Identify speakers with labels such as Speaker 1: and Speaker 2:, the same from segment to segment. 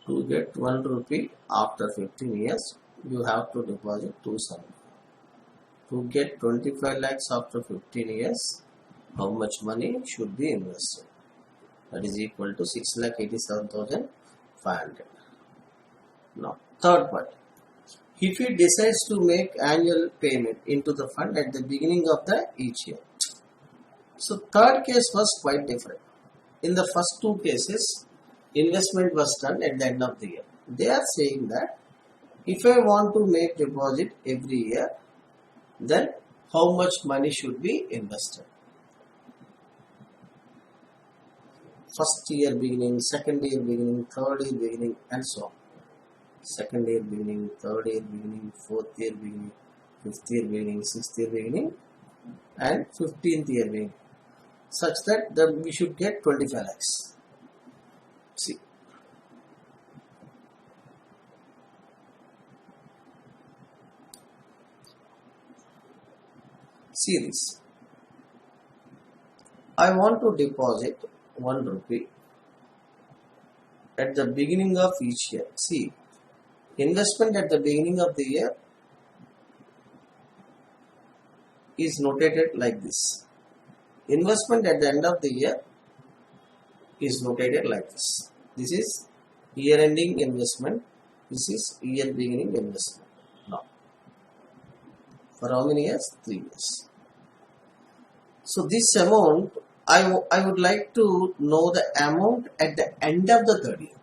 Speaker 1: To get 1 rupee after 15 years, you have to deposit 270. To get 25 lakhs after 15 years, how much money should be invested? That is equal to 6,87,500. Now, third part. If he decides to make annual payment into the fund at the beginning of each year. So, third case was quite different. In the first two cases, investment was done at the end of the year. They are saying that if I want to make deposit every year, then how much money should be invested? First year beginning, second year beginning, third year beginning, and so on. Second year beginning, third year beginning, fourth year beginning, fifth year beginning, sixth year beginning, and 15th year beginning, such that we should get 25 lakhs. See. Series. I want to deposit 1 rupee at the beginning of each year. See, investment at the beginning of the year is notated like this. Investment at the end of the year is notated like this. This is year ending investment. This is year beginning investment. Now, for how many years? 3 years. So this amount, I would like to know the amount at the end of the third year.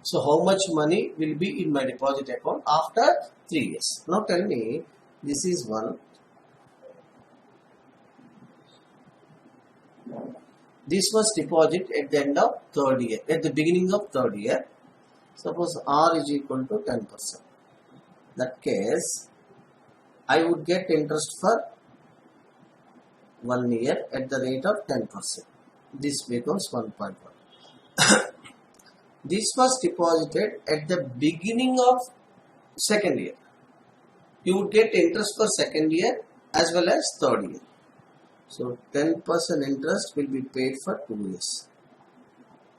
Speaker 1: So how much money will be in my deposit account after 3 years? Now tell me, this is 1. This was deposit at the end of third year, at the beginning of third year. Suppose R is equal to 10%. That case, I would get interest for 1 year at the rate of 10%. This becomes 1.1. This was deposited at the beginning of second year. You would get interest for second year as well as third year. So 10% interest will be paid for 2 years.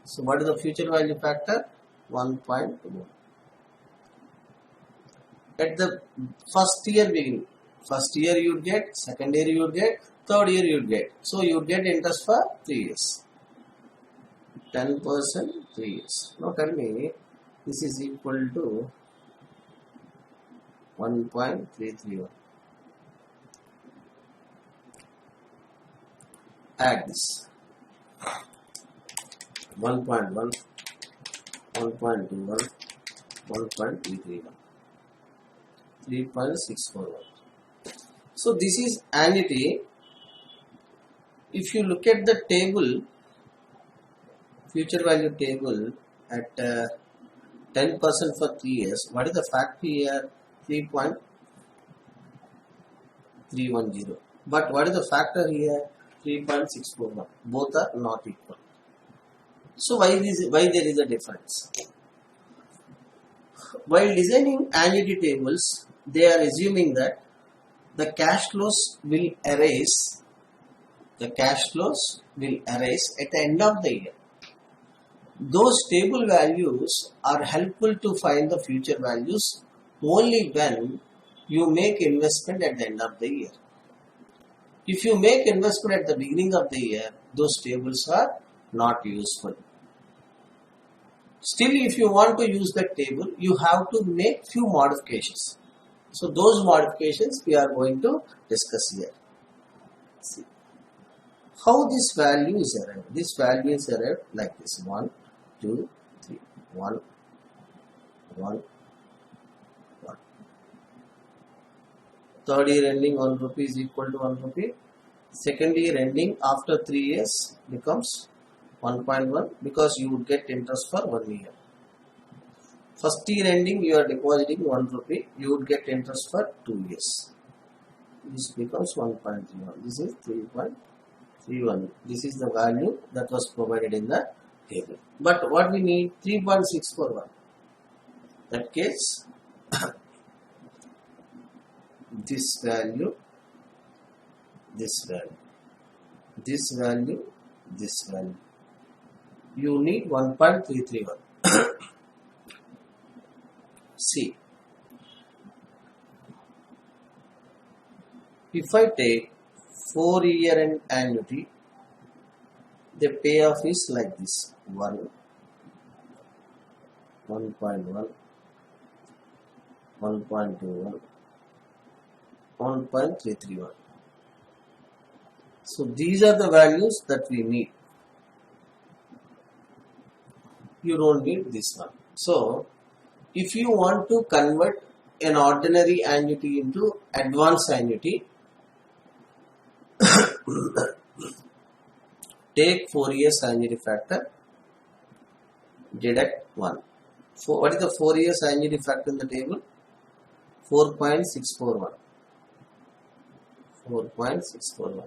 Speaker 1: So what is the future value factor? 1.1. At the first year beginning, first year you would get, second year you would get, third year you would get. So you would get interest for 3 years. 10%, 3 years. Now tell me, this is equal to 1.331. Add this. 1.1, 1.21, 1.331. 3.641. So this is annuity. If you look at the table, future value table at 10% for 3 years, what is the factor here? 3.310. But what is the factor here? 3.641. Both are not equal. So why there is a difference? While designing annuity tables, they are assuming that the cash flows will arise. The cash flows will arise at the end of the year. Those table values are helpful to find the future values only when you make investment at the end of the year. If you make investment at the beginning of the year, those tables are not useful. Still, if you want to use that table, you have to make few modifications. So those modifications we are going to discuss here. See how this value is arrived. This value is arrived like this: 1, 2, 3, 1, 1, 1. Third year ending 1 rupee is equal to 1 rupee. Second year ending after 3 years becomes 1.1 because you would get interest for 1 year. First year ending you are depositing 1 rupee, you would get interest for 2 years. This becomes 1.31. This is 3.31. This is the value that was provided in the table. But what we need? 3.641. That case, this value, this value, this value, this value. you need 1.331. See, if I take 4-year and annuity, the payoff is like this: 1, 1.1, 1.21, 1.331. So these are the values that we need. You don't need this one. So if you want to convert an ordinary annuity into advanced annuity, take 4 years annuity factor, deduct 1. What is the 4 years annuity factor in the table? 4.641. 4.641.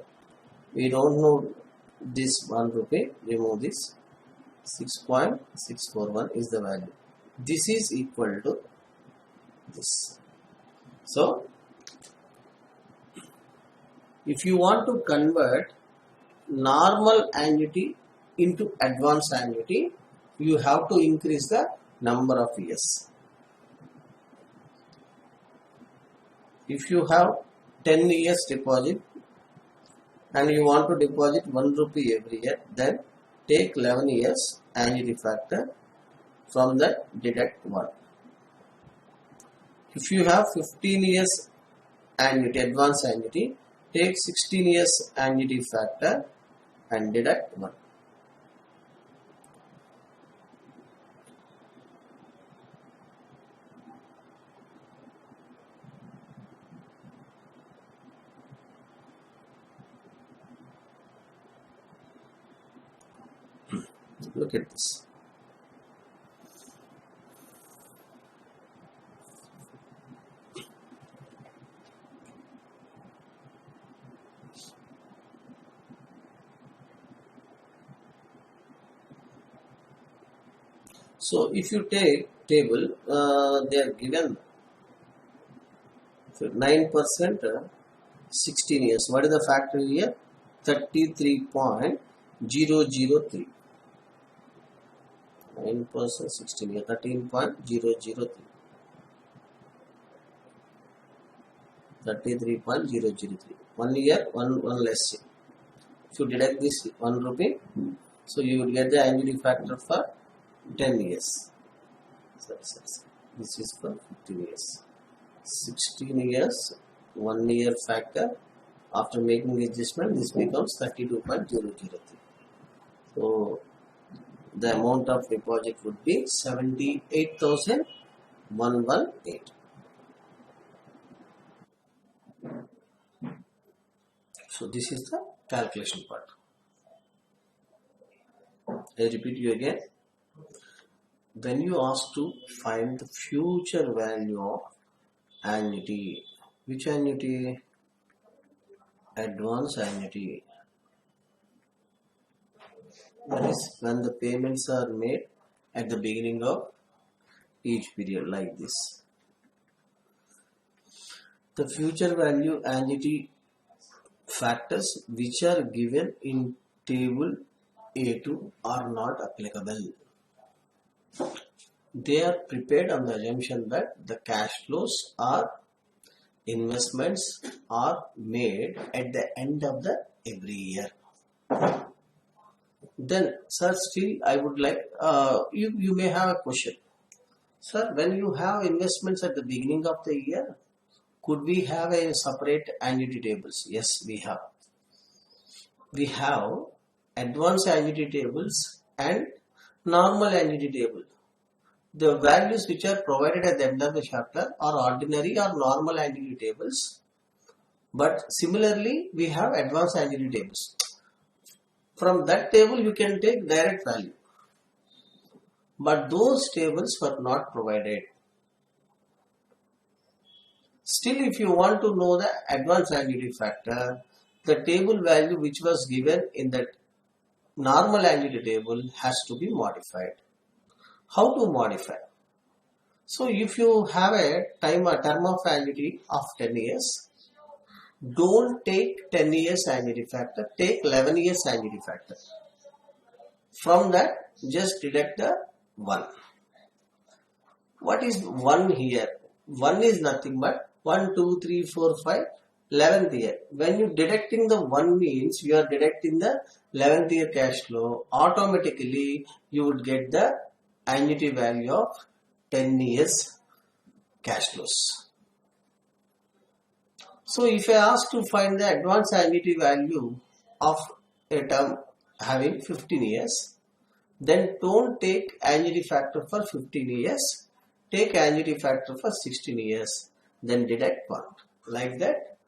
Speaker 1: We don't know this 1 rupee. Remove this. 6.641 is the value. This is equal to this. So, if you want to convert normal annuity into advanced annuity, you have to increase the number of years. If you have 10 years deposit and you want to deposit 1 rupee every year, then take 11 years annuity factor, from that deduct 1. If you have 15 years annuity, advanced annuity, take 16 years annuity factor and deduct 1. Look at this. So if you take table, they are given 9%, 16 years. What is the factor here? 33.003. 9%, 16 years, 13.003. 33.003. 1 year, one less. If you deduct this 1 rupee, so you will get the annuity factor for 10 years. This is for 15 years. 16 years, 1 year factor. After making the adjustment, this becomes 32.003. So the amount of deposit would be 78,118. So this is the calculation part. I repeat you again. When you ask to find the future value of annuity, which annuity? Advance annuity. That is when the payments are made at the beginning of each period, like this. The future value annuity factors which are given in table A2 are not applicable. They are prepared on the assumption that the cash flows or investments are made at the end of the every year. Then, sir, still I would like, you may have a question. Sir, when you have investments at the beginning of the year, could we have a separate annuity tables? Yes, we have. We have advanced annuity tables and normal annuity table. The values which are provided at the end of the chapter are ordinary or normal annuity tables. But similarly, we have advanced annuity tables. From that table, you can take direct value. But those tables were not provided. Still, if you want to know the advanced annuity factor, the table value which was given in that normal annuity table has to be modified. How to modify? So, if you have a term of annuity of 10 years, don't take 10 years annuity factor, take 11 years annuity factor. From that, just deduct the 1. What is 1 here? 1 is nothing but 1, 2, 3, 4, 5, 11th year. When you deducting the 1 means you are deducting the 11th year cash flow. Automatically you would get the annuity value of 10 years cash flows. So if I ask to find the advance annuity value of a term having 15 years, then don't take annuity factor for 15 years. Take annuity factor for 16 years. Then deduct 1. Like that,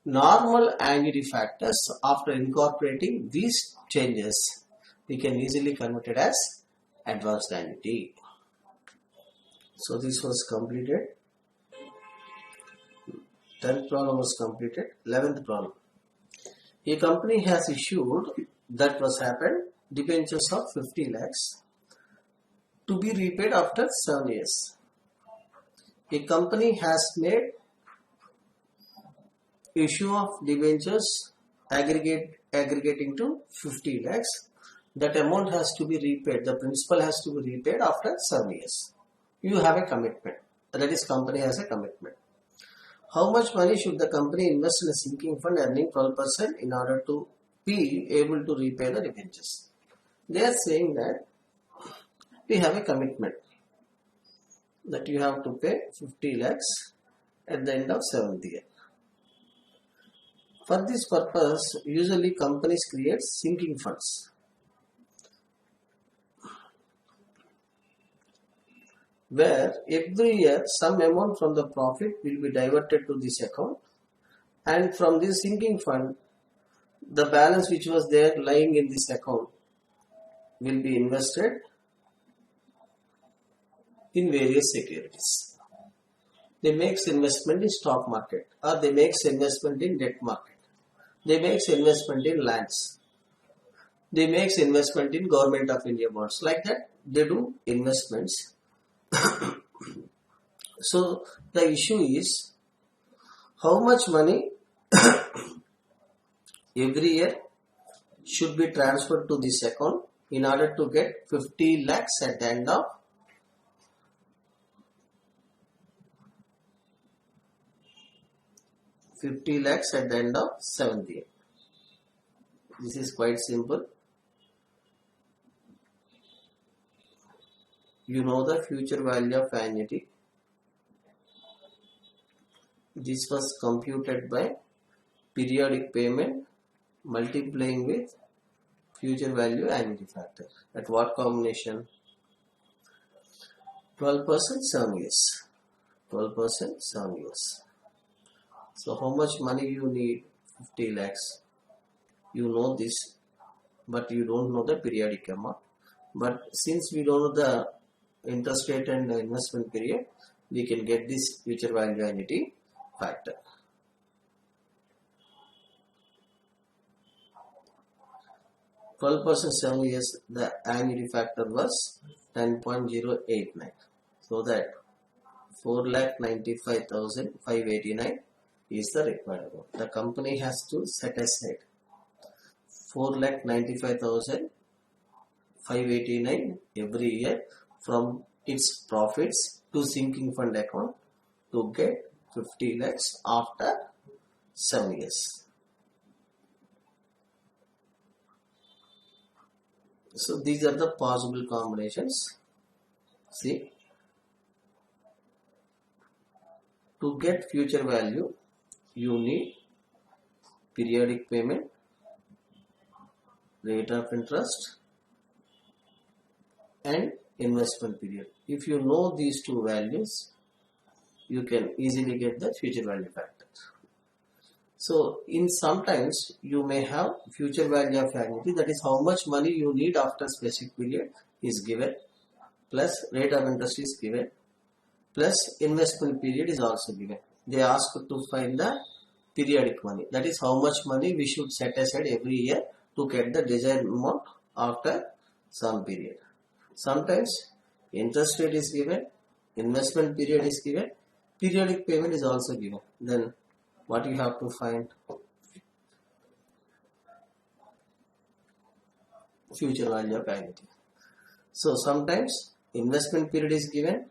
Speaker 1: normal annuity factors after incorporating these changes, we can easily convert it as advanced annuity. So this was completed. 10th problem was completed. 11th problem. A company has issued, that was happened, debentures of 50 lakhs to be repaid after 7 years. A company has made issue of debentures aggregating to 50 lakhs. That amount has to be repaid. The principal has to be repaid after 7 years. You have a commitment. That is, company has a commitment. How much money should the company invest in a sinking fund earning 12% in order to be able to repay the debentures? They are saying that we have a commitment that you have to pay 50 lakhs at the end of 7th year. For this purpose, usually companies create sinking funds. Where every year some amount from the profit will be diverted to this account, and from this sinking fund the balance which was there lying in this account will be invested in various securities. They make investment in stock market, or they make investment in debt market. They make investment in lands. They make investment in Government of India bonds. Like that, they do investments. So the issue is how much money every year should be transferred to this account in order to get 50 lakhs at the end of 50 lakhs at the end of 7th year. This is quite simple. You know the future value of annuity. This was computed by periodic payment multiplying with future value annuity factor. At what combination? 12% 7 years. 12% 7 years. So how much money you need? 50 lakhs. You know this, but you don't know the periodic amount. But since we don't know the interest rate and the investment period, we can get this future value annuity factor. %, 7 years, the annuity factor was 10.089. So that 4,95,589 is the required amount. The company has to set aside 4,95,589 every year from its profits to sinking fund account to get 50 lakhs after 7 years. So these are the possible combinations. See, to get future value, you need periodic payment, rate of interest, and investment period. If you know these two values, you can easily get the future value factor. So in sometimes you may have future value of annuity, that is how much money you need after specific period is given, plus rate of interest is given, plus investment period is also given. They ask to find the periodic money, that is how much money we should set aside every year to get the desired amount after some period. Sometimes interest rate is given, investment period is given, periodic payment is also given. Then what you have to find? future value of annuity. So sometimes investment period is given,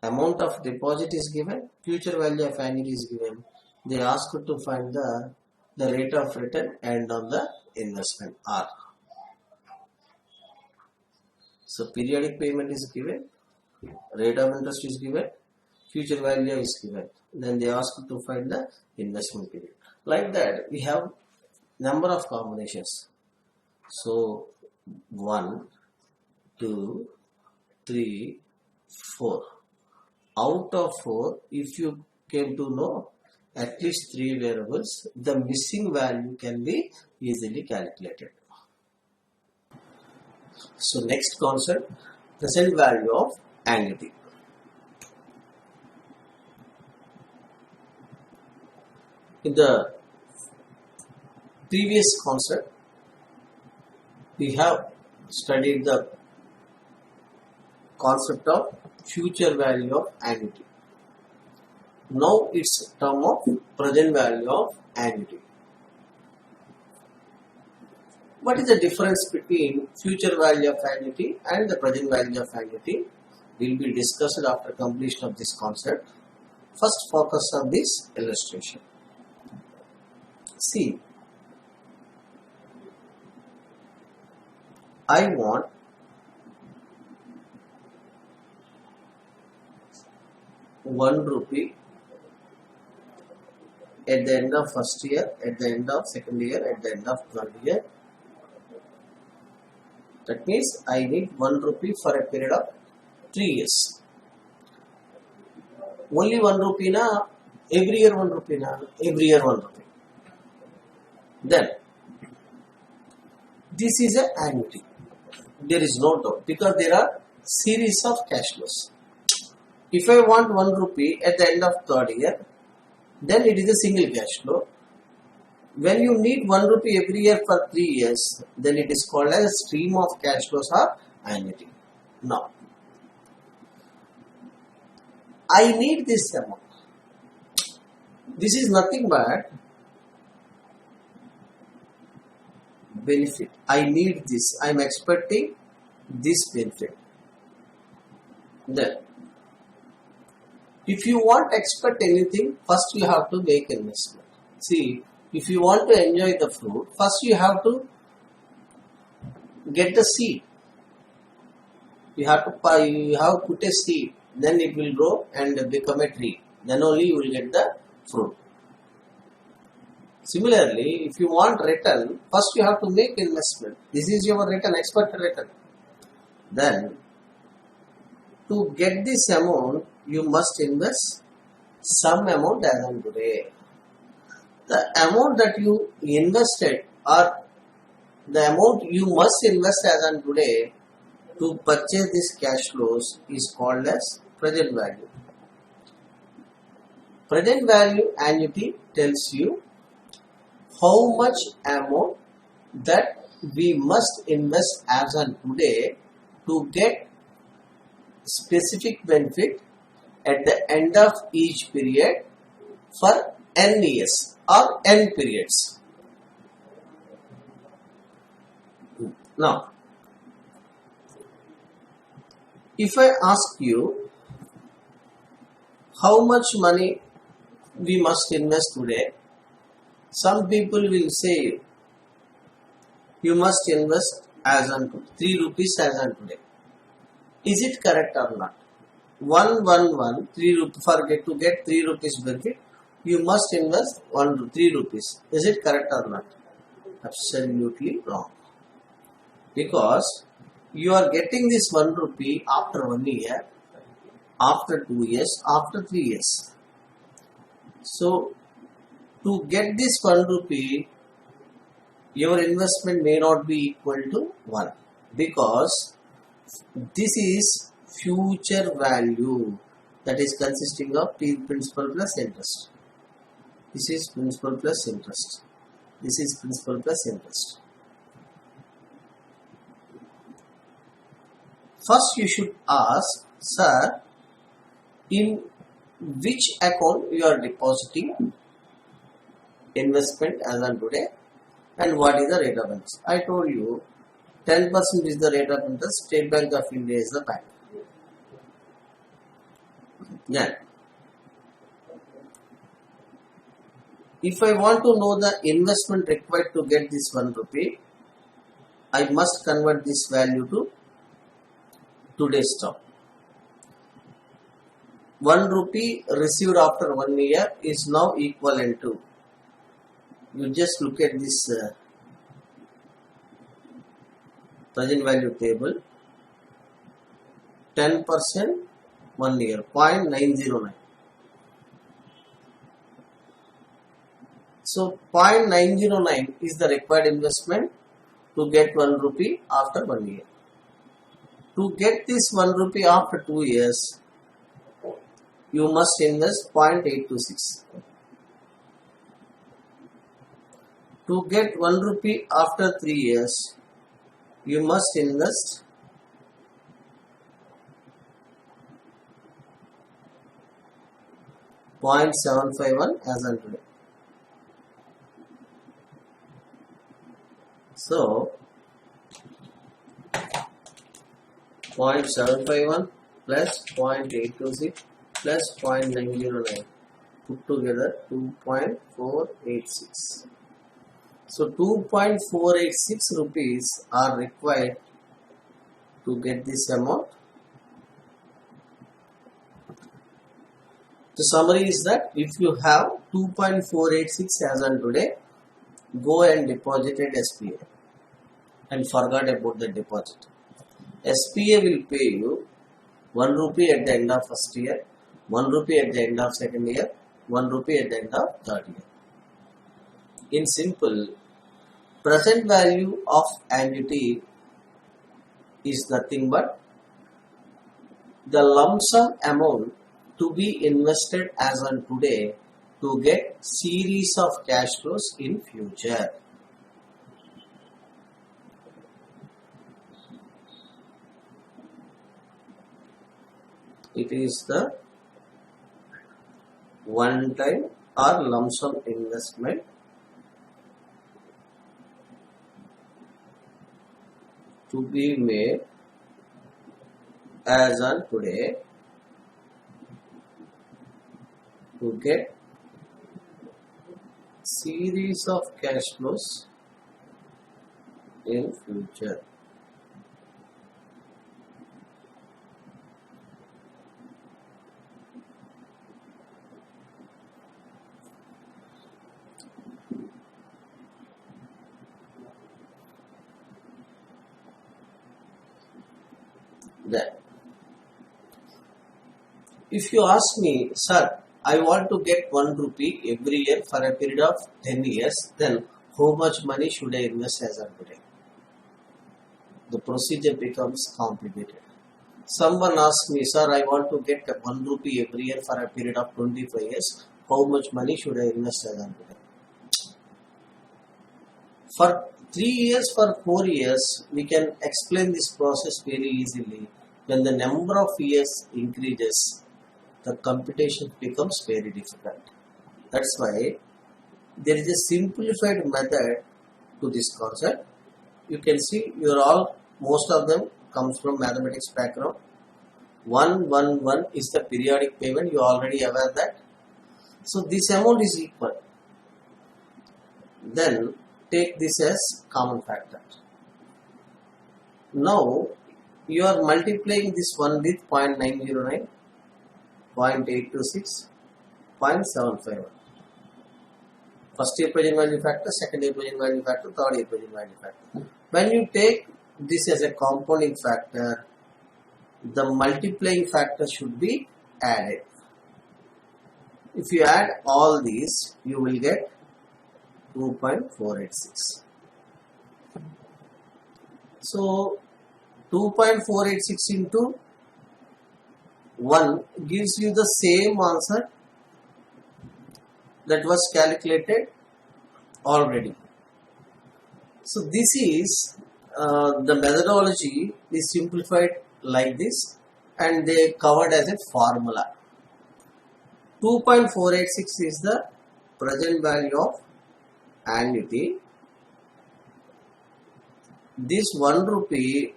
Speaker 1: amount of deposit is given, future value of annuity is given. They ask you to find the rate of return and on the investment R. So periodic payment is given, rate of interest is given, future value is given. Then they ask you to find the investment period. Like that, we have number of combinations. So 1, 2, 3, 4. Out of 4, if you came to know at least 3 variables, the missing value can be easily calculated. So next concept, present value of annuity. In the previous concept, we have studied the concept of future value of annuity. Now it's term of present value of annuity. What is the difference between future value of annuity and the present value of annuity will be discussed after completion of this concept. First, focus on this illustration. See, I want ₹1 at the end of first year, at the end of second year, at the end of third year. That means I need ₹1 for a period of 3 years. Only ₹1 na, every year ₹1 na, every year ₹1. Then this is an annuity. There is no doubt because there are series of cash flows. If I want ₹1 at the end of third year, then it is a single cash flow. When you need ₹1 every year for 3 years, then it is called as a stream of cash flows or annuity. Now, I need this amount. This is nothing but benefit. I need this. I am expecting this benefit. Then, if you want to expect anything, first you have to make investment. See, if you want to enjoy the fruit, first you have to get the seed. You have to put a seed, then it will grow and become a tree. Then only you will get the fruit. Similarly, if you want return, first you have to make investment. This is your return, expected return. Then, to get this amount, you must invest some amount as on today. The amount that you invested or the amount you must invest as on today to purchase these cash flows is called as present value. Present value annuity tells you how much amount that we must invest as on today to get specific benefit at the end of each period for n years or n periods. Now, if I ask you how much money we must invest today, some people will say you must invest as on ₹3 as on today. Is it correct or not? 111 3 to get ₹3 benefit, you must invest ₹3. Is it correct or not? Absolutely wrong. Because you are getting this ₹1 after 1 year, after 2 years, after 3 years. So, to get this ₹1, your investment may not be equal to 1 because this is future value that is consisting of principal plus interest. This is principal plus interest. This is principal plus interest. First you should ask, sir, in which account you are depositing investment as on today? And what is the rate of interest? I told you 10% is the rate of interest. State Bank of India is the bank. Then, if I want to know the investment required to get this 1 rupee, I must convert this value to today's term. 1 rupee received after 1 year is now equivalent to, you just look at this present value table, 10% 1 year, 0.909. So 0.909 is the required investment to get 1 rupee after 1 year. To get this 1 rupee after 2 years, you must invest 0.826. To get 1 rupee after 3 years, you must invest 0.751 as on today. So 0.751 plus 0.826 plus 0.909 put together 2.486. So 2.486 rupees are required to get this amount. The summary is that if you have 2.486 as on today, go and deposit at SPA and forget about the deposit. SPA will pay you 1 rupee at the end of first year, 1 rupee at the end of second year, 1 rupee at the end of third year. In simple, present value of annuity is nothing but the lump sum amount to be invested as on today to get series of cash flows in future. It is the one time or lump sum investment to be made as on today to get series of cash flows in future. Then, if you ask me, sir, I want to get 1 rupee every year for a period of 10 years, then how much money should I invest as on today? The procedure becomes complicated. Someone asks me, sir, I want to get 1 rupee every year for a period of 25 years, how much money should I invest as on today? For 3 years, for 4 years, we can explain this process very easily. When the number of years increases, the computation becomes very difficult. That's why there is a simplified method to this concept. You can see most of them comes from mathematics background. 111 is the periodic payment, you already aware that. So this amount is equal. Then take this as common factor. Now you are multiplying this one with 0.909, 0.826, 0.751. First year present value factor, second year present value factor, third year present value factor. When you take this as a compounding factor, the multiplying factor should be added. If you add all these, you will get 2.486. So 2.486 into 1 gives you the same answer that was calculated already. So this is the methodology is simplified like this, and they covered as a formula. 2.486 is the present value of annuity This 1 rupee,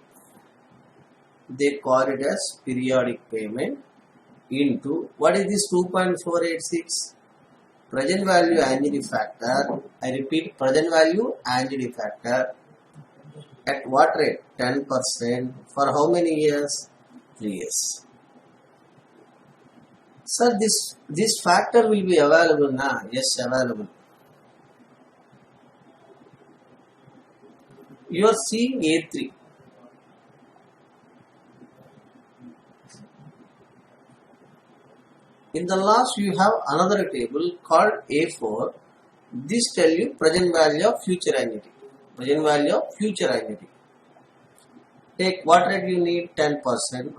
Speaker 1: they call it as periodic payment into, what is this 2.486? Present value annuity factor. I repeat, present value annuity factor. At what rate? 10%. For how many years? 3 years. Sir, this factor will be available now. Yes, available. You are seeing A3. In the last, you have another table called A4. This tell you present value of future annuity. Present value of future annuity. Take what rate you need? 10%.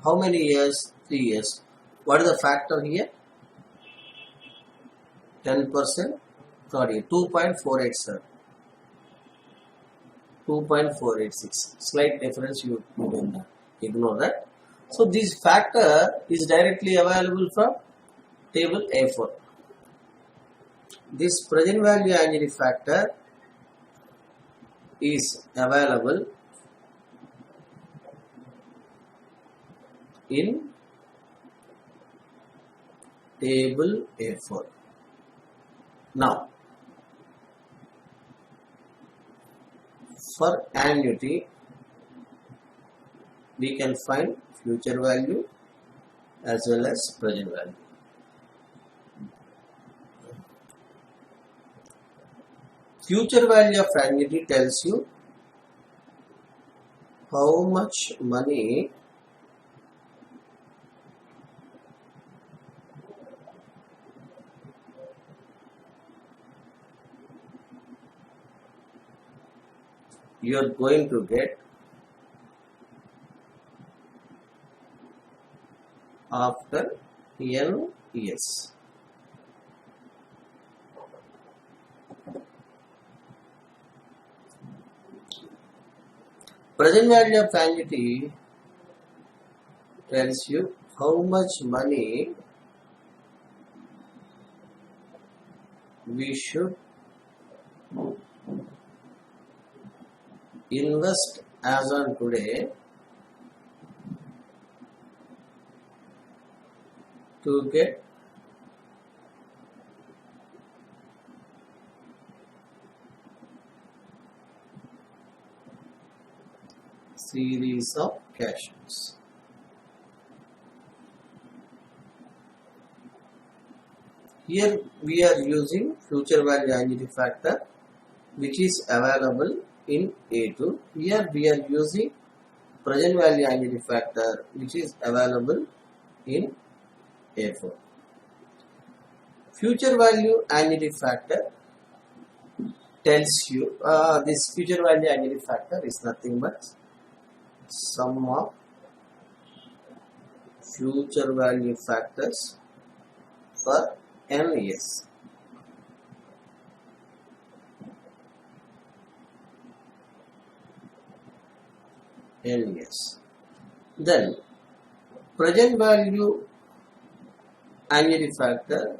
Speaker 1: How many years? 3 years. What is the factor here? 10%. Sorry, 2.487. 2.486. Slight difference, you can ignore that. So this factor is directly available from table A4. This present value annuity factor is available in table A4. Now, for annuity, we can find future value as well as present value. Future value of annuity tells you how much money you are going to get after n years. Present value of annuity tells you how much money we should invest as on today to get series of cash flows. Here we are using future value annuity factor, which is available in A2. Here we are using present value annuity factor, which is available in A4. Future value annuity factor tells you this future value annuity factor is nothing but sum of future value factors for n years. N years. Then present value annuity factor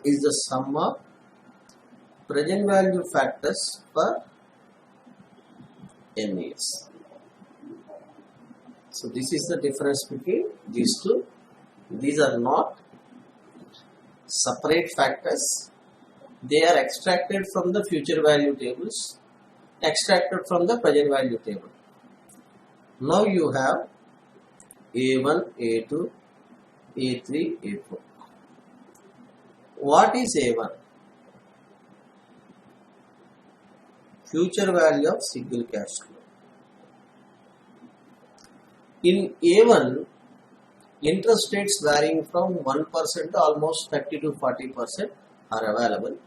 Speaker 1: is the sum of present value factors for n years. So this is the difference between these two. These are not separate factors. They are extracted from the future value tables, extracted from the present value table. Now you have A1, A2, A3, A4. What is A1? Future value of single cash flow. In A1, interest rates varying from 1% to almost 30 to 40% are available,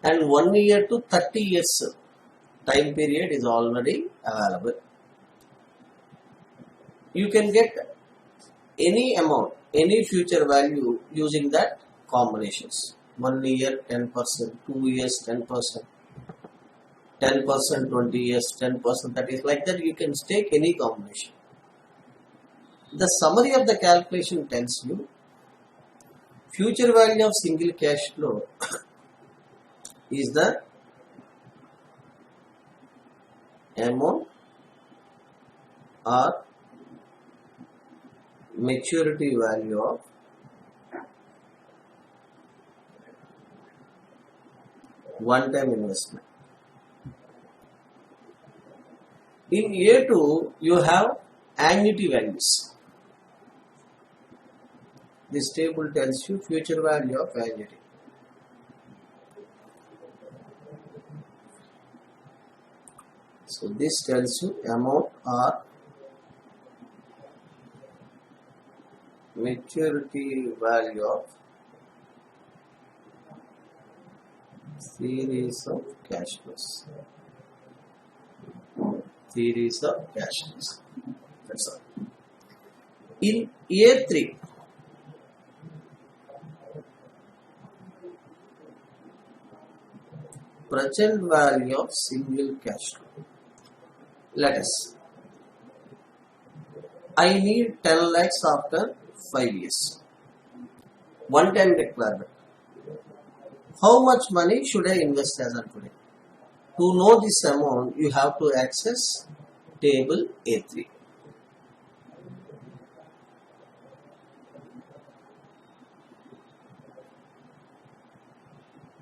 Speaker 1: and 1 year to 30 years time period is already available. You can get any amount, any future value using that combinations. 1 year 10%, 2 years 10%, 10% 20 years 10%, that is like that you can take any combination. The summary of the calculation tells you future value of single cash flow is the amount or maturity value of one-time investment. In A2, you have annuity values. This table tells you future value of annuity. So this tells you amount or maturity value of series of cash flows. Series of cash flows. That's all. In A3, present value of single cash flow. Let us. I need 10 lakhs after 5 years. One time requirement. How much money should I invest as of today? To know this amount, you have to access table A3.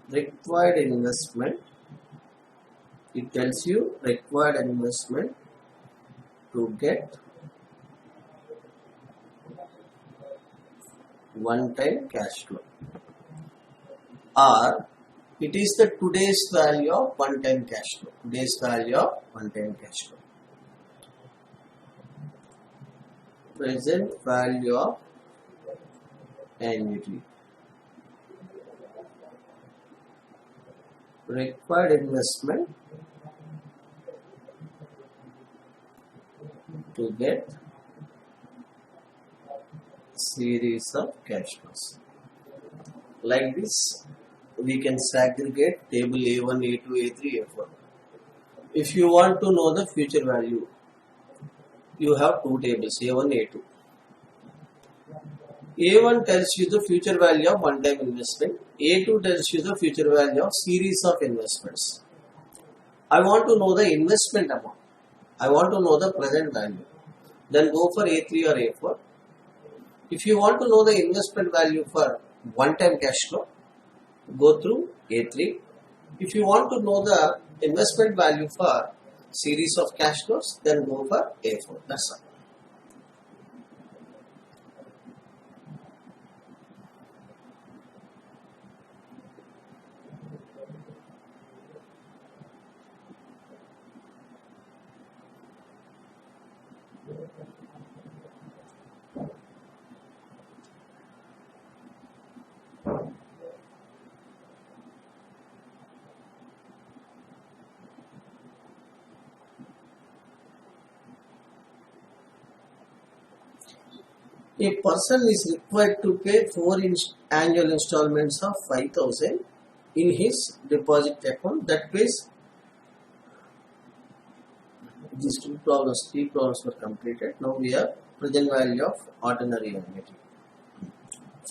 Speaker 1: Required investment. It tells you required investment to get one-time cash flow, or it is the today's value of one-time cash flow. Today's value of one-time cash flow. Present value of annuity. Required investment to get series of cash flows. Like this, we can segregate table A1, A2, A3, A4. If you want to know the future value, you have two tables, A1, A2. A1 tells you the future value of one-time investment. A2 tells you the future value of series of investments. I want to know the investment amount. I want to know the present value. Then go for A3 or A4. If you want to know the investment value for one-time cash flow, go through A3. If you want to know the investment value for series of cash flows, then go for A4. That's all. A person is required to pay 4 annual installments of 5,000 in his deposit account. That pays. These three problems were completed. Now we have present value of ordinary annuity.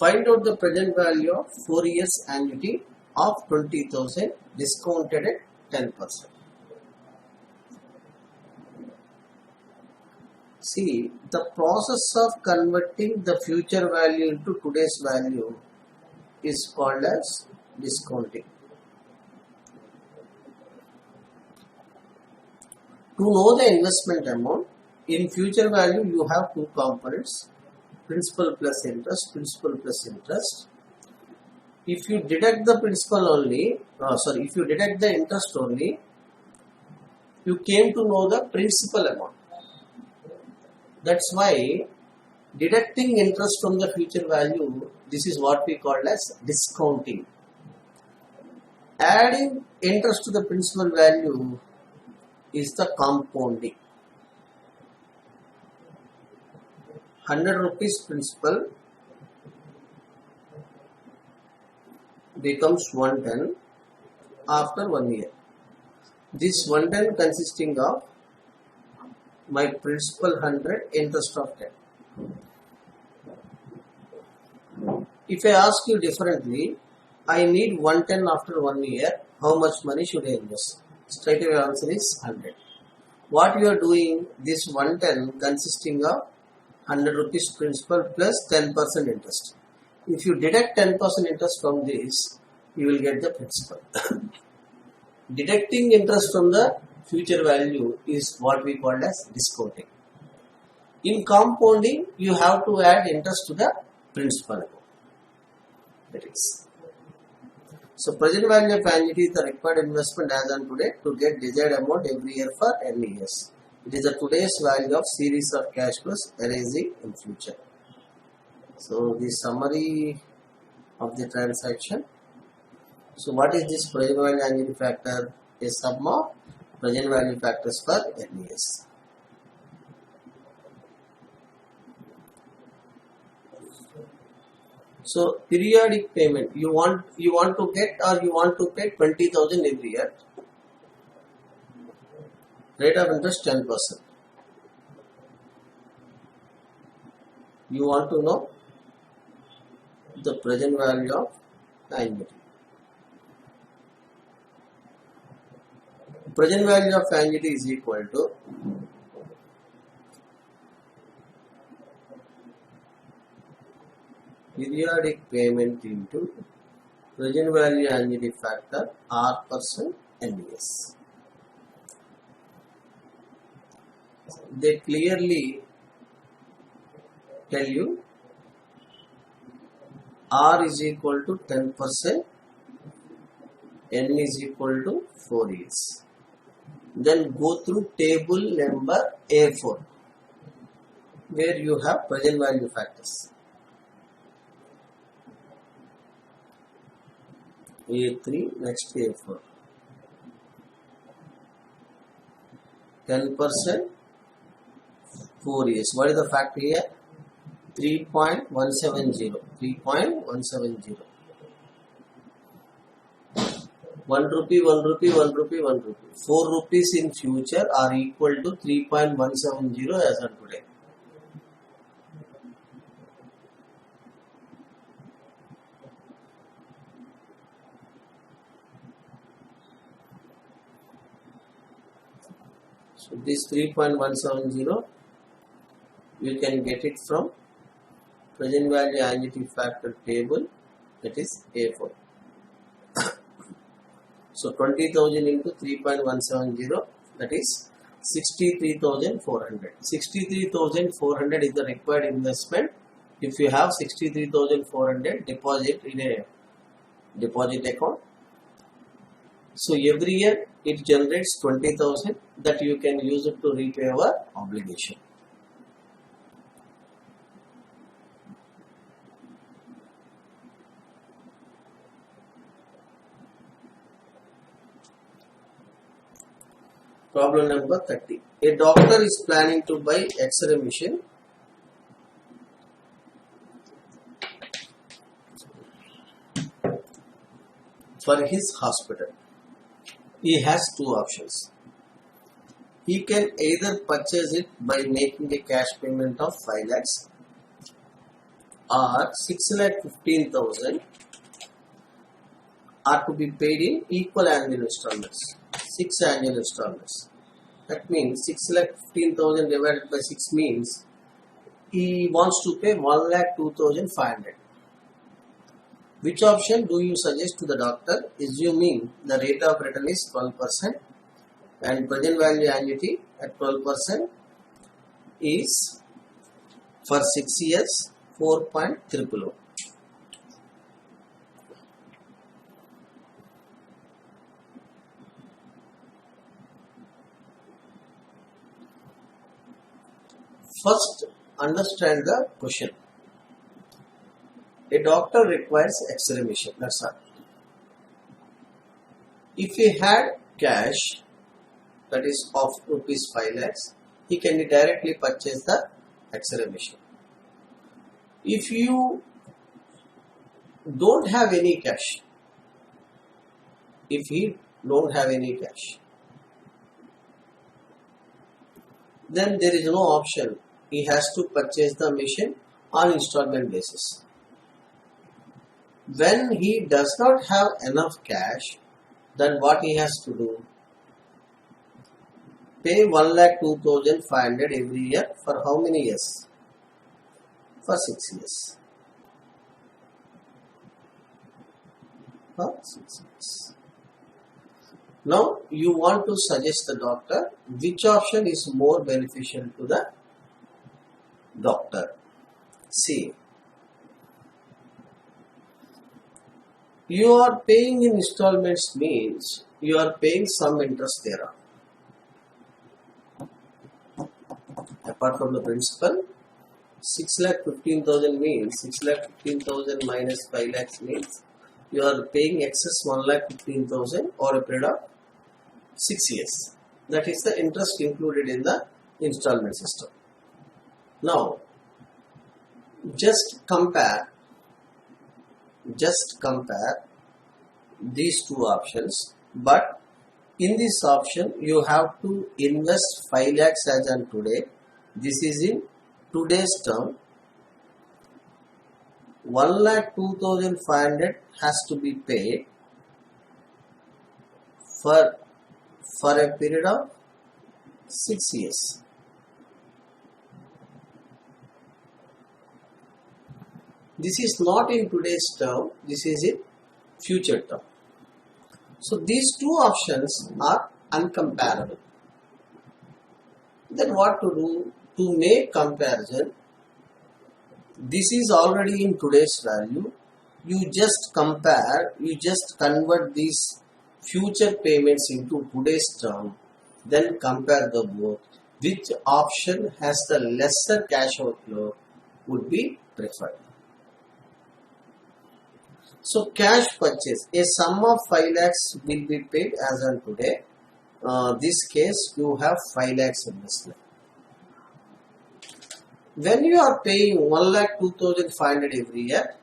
Speaker 1: Find out the present value of 4 years annuity of 20,000 discounted at 10%. See, the process of converting the future value into today's value is called as discounting. To know the investment amount, in future value you have two components, principal plus interest, principal plus interest. If you deduct the principal only, if you deduct the interest only, you came to know the principal amount. That's why deducting interest from the future value, this is what we call as discounting. Adding interest to the principal value is the compounding. 100 rupees principal becomes 110 after 1 year. This 110 consisting of my principal 100, interest of 10. If I ask you differently, I need 110 after 1 year, how much money should I invest? Straight away answer is 100. What you are doing, this 110 consisting of 100 rupees principal plus 10% interest. If you deduct 10% interest from this, you will get the principal. Deducting interest from the future value is what we call as discounting. In compounding, you have to add interest to the principal amount. That is. So present value of annuity is the required investment as on today to get desired amount every year for n years. It is the today's value of series of cash flows arising in future. So the summary of the transaction. So what is this present value annuity factor? A sum of present value factors for n years. So periodic payment, you want to get or you want to pay 20,000 every year. Rate of interest 10%. You want to know the present value of annuity. Present value of annuity is equal to periodic payment into present value annuity factor R% NES. They clearly tell you R is equal to 10%, N is equal to 4 years. Then go through table number A4 where you have present value factors. A3, next A4. 10%, 4 years. What is the factor here? 3.170. 3.170. 1 rupee, 1 rupee, 1 rupee, 1 rupee. 4 rupees in future are equal to 3.170 as on today. So this 3.170 you can get it from present value annuity factor table, that is A4. So 20,000 into 3.170, that is 63,400. 63,400 is the required investment. If you have 63,400, deposit in a deposit account. So every year it generates 20,000 that you can use it to repay our obligation. Problem number 30. A doctor is planning to buy X-ray machine for his hospital. He has two options. He can either purchase it by making a cash payment of 5 lakhs or 6,15,000 are to be paid in equal annual installments. 6 annual installments. That means 6,15,000 divided by 6 means he wants to pay 1,02,500. Which option do you suggest to the doctor, assuming the rate of return is 12% and present value annuity at 12% is for 6 years 4.00. First, understand the question. A doctor requires X-ray machine, that's all. If he had cash, that is of rupees 5 lakhs, he can directly purchase the X-ray machine. If you don't have any cash, if he don't have any cash, then there is no option. He has to purchase the machine on installment basis. When he does not have enough cash, then what he has to do? pay 1,02,500 every year for how many years? For 6 years. For 6 years. Now you want to suggest the doctor which option is more beneficial to the doctor. See, you are paying in installments means you are paying some interest thereon. Apart from the principal, 6,15,000 means 6,15,000 minus 5 lakhs means you are paying excess 1,15,000 over a period of 6 years. That is the interest included in the installment system. Now, just compare these two options, but in this option you have to invest 5 lakhs as on today. This is in today's term. 1,02,500 has to be paid for a period of 6 years. This is not in today's term, this is in future term. So these two options are uncomparable. Then what to do? To make comparison, this is already in today's value. You just compare, you just convert these future payments into today's term, then compare the both. Which option has the lesser cash outflow would be preferred. So cash purchase, a sum of 5 lakhs will be paid as on today. This case you have 5 lakhs investment. When you are paying 1,02,500 every year,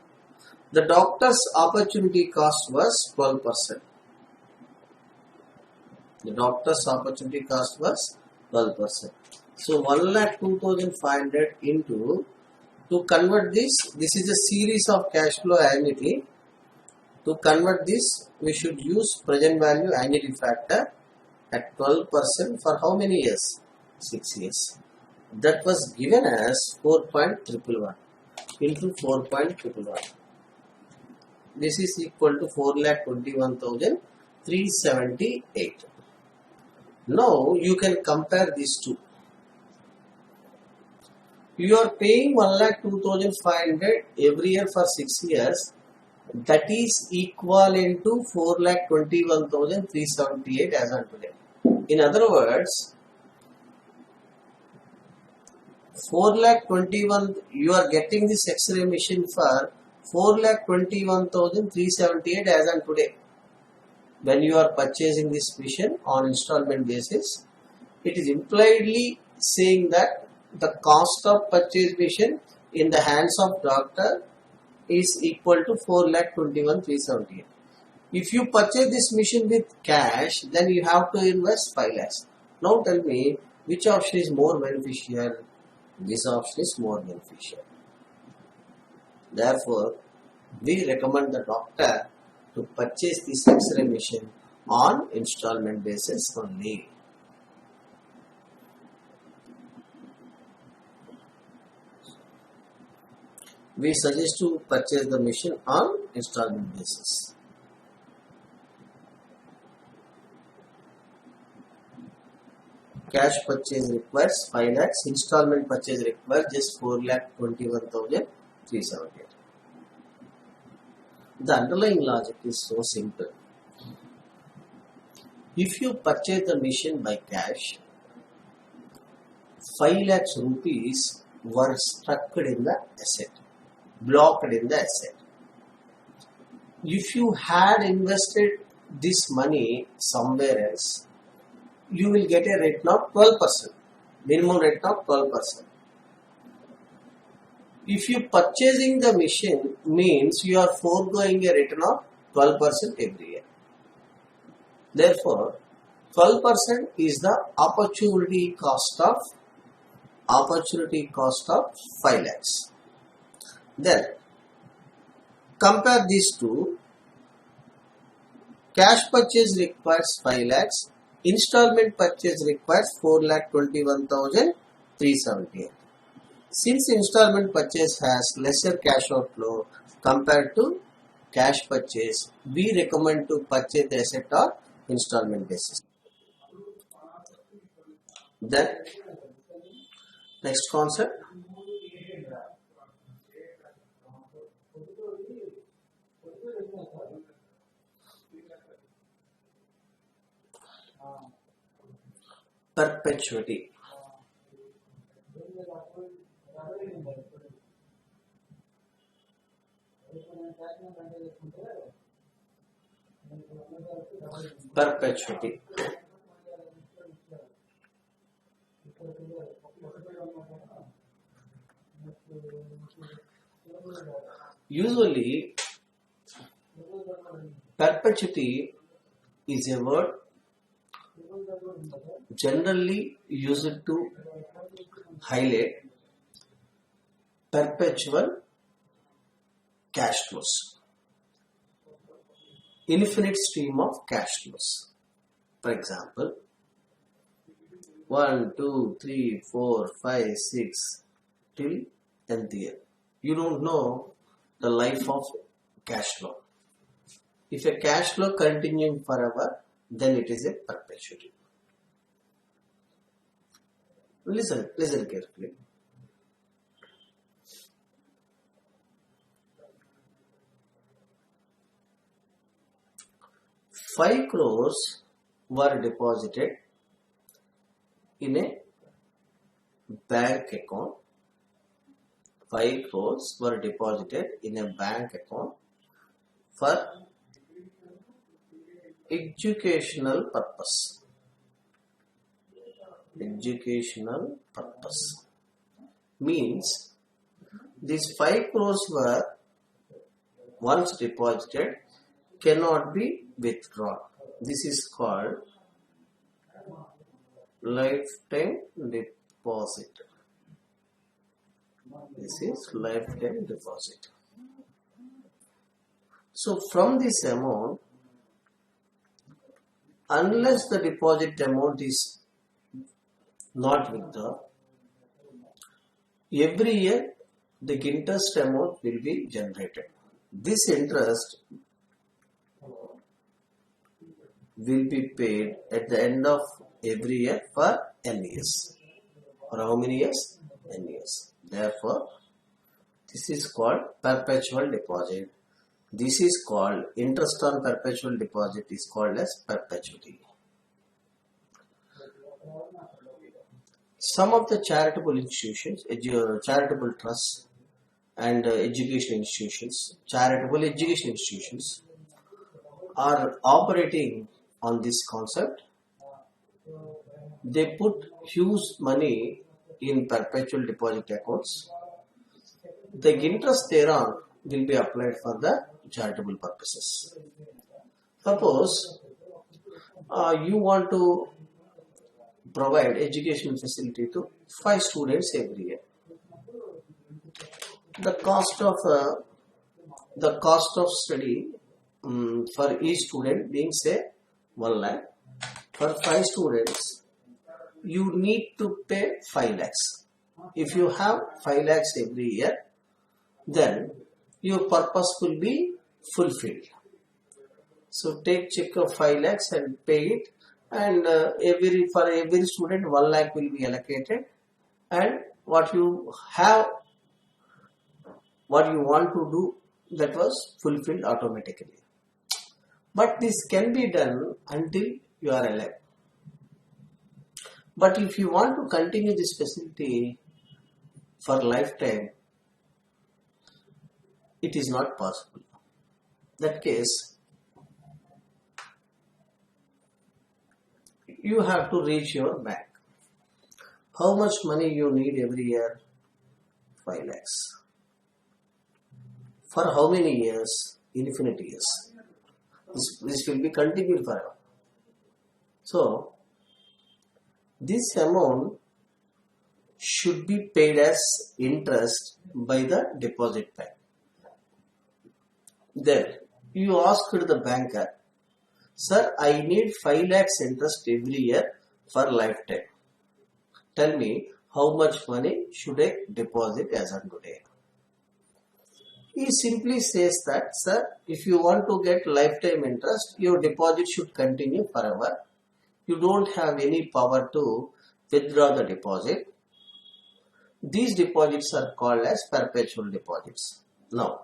Speaker 1: the doctor's opportunity cost was 12%. The doctor's opportunity cost was 12%. So 1,02,500 into, to convert this is a series of cash flow annuity. To convert this, we should use present value annuity factor at 12% for how many years? 6 years. That was given as 4.111 into 4.111. This is equal to 4,21,378. Now you can compare these two. You are paying 1,02,500 every year for 6 years. That is equivalent to 4,21,378 as on today. In other words, 4,21,000 you are getting this X-ray machine for 4,21,378 as on today. When you are purchasing this machine on installment basis, it is impliedly saying that the cost of purchase machine in the hands of doctor is equal to 4,21,378. If you purchase this machine with cash, then you have to invest 5 lakhs. Now tell me which option is more beneficial. This option is more beneficial. Therefore, we recommend the doctor to purchase this X-ray machine on installment basis only. We suggest to purchase the machine on installment basis. Cash purchase requires 5 lakhs, installment purchase requires just 4,21,378. The underlying logic is so simple. If you purchase the machine by cash, 5 lakhs rupees were stuck in the asset, blocked in the asset. If you had invested this money somewhere else, you will get a return of 12%, minimum return of 12%. If you purchasing the machine means you are foregoing a return of 12% every year. Therefore, 12% is the opportunity cost of 5 lakhs. Then compare these two. Cash purchase requires 5 lakhs, Installment purchase requires 4,21,378. Since installment purchase has lesser cash outflow compared to cash purchase, we recommend to purchase the asset on installment basis. Then next concept, perpetuity. Perpetuity. Usually, perpetuity is a word generally used to highlight perpetual cash flows, infinite stream of cash flows. For example, 1, 2, 3, 4, 5, 6 till 10th year. You don't know the life of cash flow. If a cash flow continuing forever, then it is a perpetuity. Listen carefully. ₹5 crores were deposited in a bank account. 5 crores were deposited in a bank account for educational purpose. Educational purpose means these 5 crores were once deposited cannot be withdrawn. This is called lifetime deposit. This is lifetime deposit. So from this amount, unless the deposit amount is not withdrawn, every year the interest amount will be generated. This interest will be paid at the end of every year for n years. For how many years? N years. Therefore, this is called perpetual deposit. This is called interest on perpetual deposit is called as perpetuity. Some of the charitable institutions, charitable trusts and education institutions, charitable education institutions are operating on this concept. They put huge money in perpetual deposit accounts. The interest thereon will be applied for the charitable purposes. Suppose you want to provide education facility to 5 students every year. The cost of study for each student being say 1 lakh. For 5 students, you need to pay 5 lakhs. If you have 5 lakhs every year, then your purpose will be fulfilled. So take check of 5 lakhs and pay it, and for every student 1 lakh will be allocated, and what you want to do, that was fulfilled automatically. But this can be done until you are alive. But if you want to continue this facility for lifetime, it is not possible. In that case, you have to reach your bank. How much money you need every year? 5 lakhs. For how many years? Infinite years. This will be continued forever. So, this amount should be paid as interest by the deposit bank. Then you asked the banker, Sir, I need 5 lakhs interest every year for lifetime. Tell me how much money should I deposit as on today? He simply says that, sir, if you want to get lifetime interest, your deposit should continue forever. You don't have any power to withdraw the deposit. These deposits are called as perpetual deposits. Now,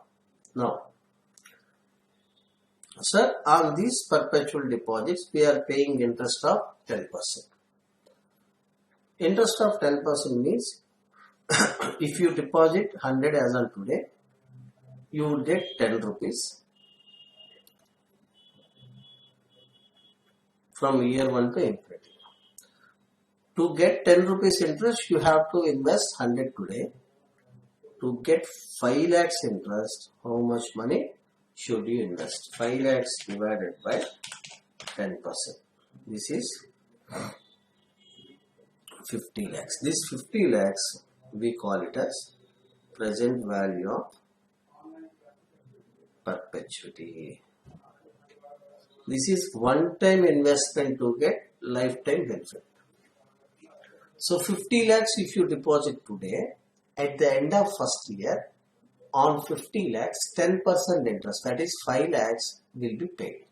Speaker 1: sir, on these perpetual deposits, we are paying interest of 10%. Interest of 10% means if you deposit 100 as on today, you will get 10 rupees from year 1 to infinity. To get 10 rupees interest, you have to invest 100 today. To get 5 lakhs interest, how much money should you invest? 5 lakhs divided by 10%. This is 50 lakhs. This 50 lakhs, we call it as present value of perpetuity. This is one-time investment to get lifetime benefit. So 50 lakhs if you deposit today, at the end of first year, on 50 lakhs, 10% interest, that is 5 lakhs will be paid.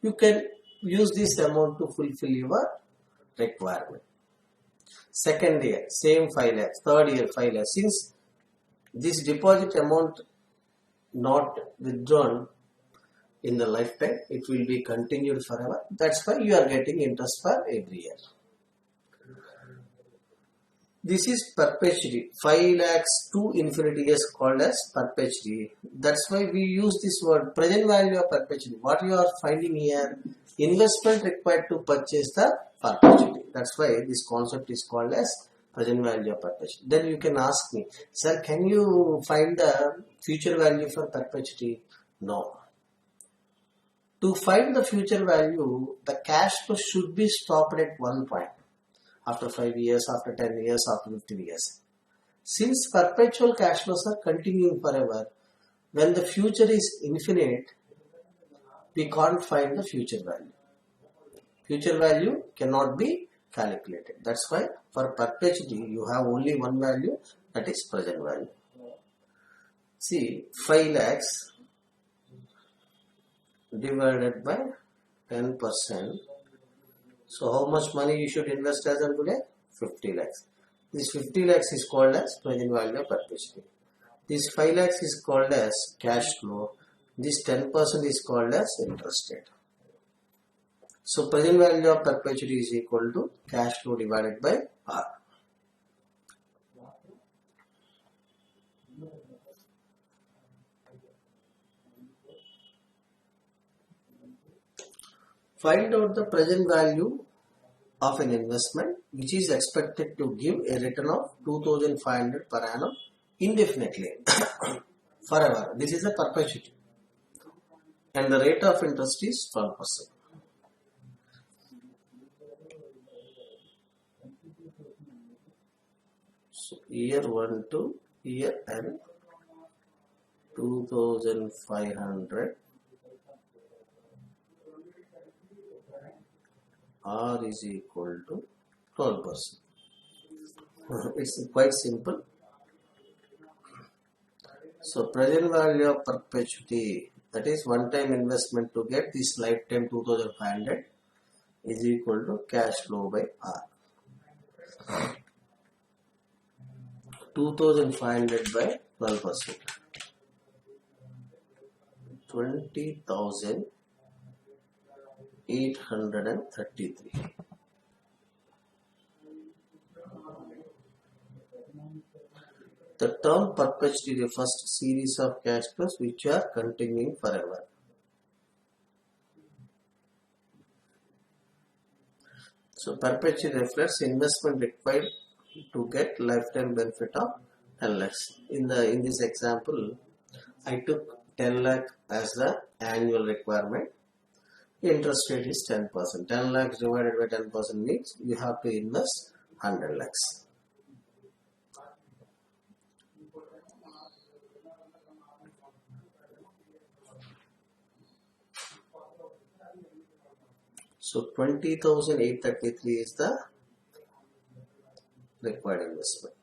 Speaker 1: You can use this amount to fulfill your requirement. Second year, same 5 lakhs. Third year, 5 lakhs. Since this deposit amount not withdrawn in the lifetime, it will be continued forever. That's why you are getting interest for every year. This is perpetuity. 5 lakhs to infinity is called as perpetuity. That's why we use this word present value of perpetuity. What you are finding here, investment required to purchase the perpetuity. That's why this concept is called as present value of perpetuity. Then you can ask me, sir, can you find the future value for perpetuity? No. To find the future value, the cash flow should be stopped at one point. After 5 years, after 10 years, after 15 years. Since perpetual cash flows are continuing forever, when the future is infinite, we can't find the future value. Future value cannot be calculated. That's why for perpetuity, you have only one value, that is present value. See, 5 lakhs divided by 10%. So how much money you should invest as on today? 50 lakhs. This 50 lakhs is called as present value of perpetuity. This 5 lakhs is called as cash flow. This 10% is called as interest rate. So present value of perpetuity is equal to cash flow divided by R. Find out the present value of an investment which is expected to give a return of 2,500 per annum indefinitely forever. This is a perpetuity and the rate of interest is 12%. So year 1 to year end 2,500 R is equal to 12%. It's quite simple. So present value of perpetuity, that is one time investment to get this lifetime 2,500 is equal to cash flow by R. 2,500 by 12%. 20,833. The term perpetuity refers to series of cash flows which are continuing forever. So perpetuity reflects investment required to get lifetime benefit of 10 lakhs. In this example, I took 10 lakh as the annual requirement. Interest rate is 10%. 10 lakhs divided by 10% means you have to invest 100 lakhs. So 20,833 is the required investment.